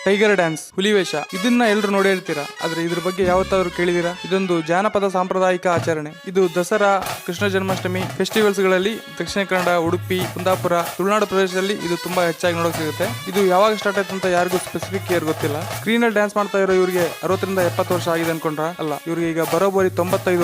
Tiger dance, ಹುಲಿವೇಷ. ಇದನ್ನ ಎಲ್ಲರೂ ನೋಡಿರ್ತೀರಾ, ಆದ್ರೆ ಇದ್ರ ಬಗ್ಗೆ ಯಾವತ್ತಾದ್ರೂ ಕೇಳಿದೀರಾ? ಇದೊಂದು ಜಾನಪದ ಸಾಂಪ್ರದಾಯಿಕ ಆಚರಣೆ. ಇದು ದಸರಾ, ಕೃಷ್ಣ ಜನ್ಮಾಷ್ಟಮಿ ಫೆಸ್ಟಿವಲ್ಸ್ ಗಳಲ್ಲಿ ದಕ್ಷಿಣ ಕನ್ನಡ, ಉಡುಪಿ, ಕುಂದಾಪುರ, ತುಳುನಾಡು ಪ್ರದೇಶದಲ್ಲಿ ಇದು ತುಂಬಾ ಹೆಚ್ಚಾಗಿ ನೋಡಕ್ ಸಿಗುತ್ತೆ. ಇದು ಯಾವಾಗ ಸ್ಟಾರ್ಟ್ ಆಯ್ತು ಅಂತ ಯಾರಿಗೂ ಸ್ಪೆಸಿಫಿಕ್ ಇಯರ್ ಗೊತ್ತಿಲ್ಲ. ಸ್ಕ್ರೀನ್ ಅಲ್ಲಿ ಡ್ಯಾನ್ಸ್ ಮಾಡ್ತಾ ಇರೋ ಇವರಿಗೆ 60ರಿಂದ 70 ವರ್ಷ ಆಗಿದೆ ಅನ್ಕೊಂಡ್ರ? ಅಲ್ಲ, ಇವ್ರಿಗೆ ಈಗ ಬರೋಬ್ಬರಿ 95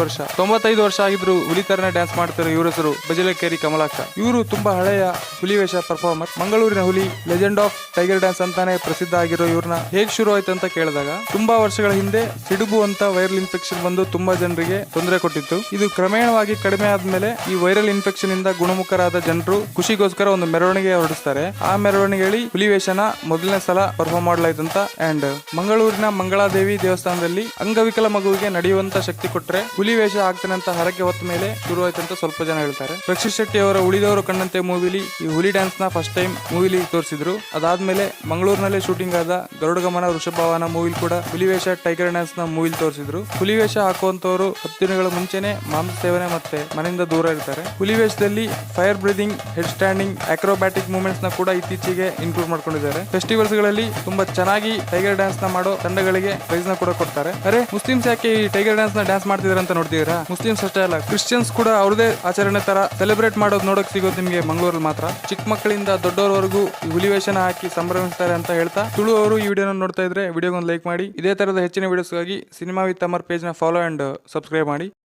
ವರ್ಷ ಆಗಿದ್ರು ಹುಲಿ ತರನೇ ಡ್ಯಾನ್ಸ್ ಮಾಡ್ತಿರೋ ಇವ್ರ ಹೆಸರು ಬಜಲಕೇರಿ ಕಮಲಾಕ್ಷ. ಇವರು ತುಂಬಾ ಹಳೆಯ ಹುಲಿವೇಷ ಪರ್ಫಾರ್ಮರ್. ಮಂಗಳೂರಿನ ಹುಲಿ, ಲೆಜೆಂಡ್ ಆಫ್ ಟೈಗರ್ ಡ್ಯಾನ್ಸ್ ಅಂತಾನೆ ಪ್ರಸಿದ್ಧ ಆಗಿರೋ ಇವ್ರನ್ನ ಹೇಗ್ ಶುರು ಆಯ್ತು ಅಂತ ಕೇಳಿದಾಗ, ತುಂಬಾ ವರ್ಷಗಳ ಹಿಂದೆ ಸಿಡುಬು ಅಂತ ವೈರಲ್ ಇನ್ಫೆಕ್ಷನ್ ಬಂದು ತುಂಬಾ ಜನರಿಗೆ ತೊಂದರೆ ಕೊಟ್ಟಿತ್ತು. ಇದು ಕ್ರಮೇಣವಾಗಿ ಕಡಿಮೆ ಆದ್ಮೇಲೆ ಈ ವೈರಲ್ ಇನ್ಫೆಕ್ಷನ್ ಇಂದ ಗುಣಮುಖರಾದ ಜನರು ಖುಷಿಗೋಸ್ಕರ ಒಂದು ಮೆರವಣಿಗೆ ಹೊರಡಿಸ್ತಾರೆ. ಆ ಮೆರವಣಿಗೆಯಲ್ಲಿ ಹುಲಿವೇಷನ ಮೊದಲನೇ ಸಲ ಪರ್ಫಾರ್ಮ್ ಮಾಡಲಾಯ್ತಂತ. ಅಂಡ್ ಮಂಗಳೂರಿನ ಮಂಗಳಾದೇವಿ ದೇವಸ್ಥಾನದಲ್ಲಿ ಅಂಗವಿಕಲ ಮಗುವಿಗೆ ನಡೆಯುವಂತ ಶಕ್ತಿ ಕೊಟ್ರೆ ಹುಲಿವೇಷ ಆಗ್ತಾನೆ ಅಂತ ಹರಕೆ ಹೊತ್ತ ಮೇಲೆ ಶುರು ಆಯ್ತಂತ ಸ್ವಲ್ಪ ಜನ ಹೇಳ್ತಾರೆ. ರಕ್ಷಿತ್ ಶೆಟ್ಟಿ ಅವರ ಉಳಿದವರು ಕಣ್ಣಂತೆ ಮೂವಿಲಿ ಈ ಹುಲಿ ಡ್ಯಾನ್ಸ್ ನ ಫಸ್ಟ್ ಟೈಮ್ ಮೂವಿಲಿ ತೋರಿಸಿದ್ರು. ಅದಾದ್ಮೇಲೆ ಮಂಗಳೂರಿನಲ್ಲೇ ಶೂಟಿಂಗ್ ಆದ ಗರುಡಗಮನ, ವೃಷಭವಾಹನ ಮೂವಿಲ್ ಕೂಡ ಹುಲಿವೇಷ, ಟೈಗರ್ ಡ್ಯಾನ್ಸ್ ನ ಮೂವಿಲ್ ತೋರಿಸಿದ್ರು. ಹುಲಿವೇಷ ಹಾಕುವಂತವರು 10 ದಿನಗಳ ಮುಂಚೆನೆ ಮಾಂಸ ಸೇವನೆ ಮತ್ತೆ ಮನೆಯಿಂದ ದೂರ ಇರ್ತಾರೆ. ಹುಲಿವೇಷದಲ್ಲಿ fire breathing, head standing, acrobatic movements ನ ಕೂಡ ಇತ್ತೀಚೆಗೆ ಇನ್ಕ್ಲೂಡ್ ಮಾಡ್ಕೊಂಡಿದ್ದಾರೆ. ಫೆಸ್ಟಿವಲ್ಸ್ ಗಳಲ್ಲಿ ತುಂಬಾ ಚೆನ್ನಾಗಿ ಟೈಗರ್ ಡ್ಯಾನ್ಸ್ ನ ಮಾಡೋ ತಂಡಗಳಿಗೆ ಪ್ರೈಸ್ ನ ಕೂಡ ಕೊಡ್ತಾರೆ. ಅರೆ, ಮುಸ್ಲಿಮ್ಸ್ ಯಾಕೆ ಈ ಟೈಗರ್ ಡ್ಯಾನ್ಸ್ ನ ಡ್ಯಾನ್ಸ್ ಮಾಡ್ತಿದಾರೆ ಅಂತ ನೋಡ್ತಿದ್ದೀರಾ? ಮುಸ್ಲಿಮ್ಸ್ ಅಷ್ಟೇ ಅಲ್ಲ, ಕ್ರಿಶ್ಚಿಯನ್ಸ್ ಕೂಡ ಅವ್ರದೇ ಆಚರಣೆ ತರ ಸೆಲೆಬ್ರೇಟ್ ಮಾಡೋದು ನೋಡಕ್ ಸಿಗೋದು ನಿಮ್ಗೆ ಮಂಗಳೂರಲ್ಲಿ ಮಾತ್ರ. ಚಿಕ್ಕ ಮಕ್ಕಳಿಂದ ದೊಡ್ಡವರವರೆಗೂ ಈ ಹುಲಿವೇಷನ ಹಾಕಿ ಸಂಭ್ರಮಿಸ್ತಾರೆ ಅಂತ ಹೇಳ್ತಾ, ತುಳು ಅವರು ಈ ವಿಡಿಯೋನ ನೋಡ್ತಾ ಇದ್ರೆ ವಿಡಿಯೋಗೊಂದು ಲೈಕ್ ಮಾಡಿ. ಇದೇ ತರದ ಹೆಚ್ಚಿನ ವಿಡಿಯೋಸ್ಗಾಗಿ ಸಿನಿಮಾ ವಿತ್ ಅಮರ್ ಪೇಜ್ ನ ಫಾಲೋ ಅಂಡ್ ಸಬ್ಸ್ಕ್ರೈಬ್ ಮಾಡಿ.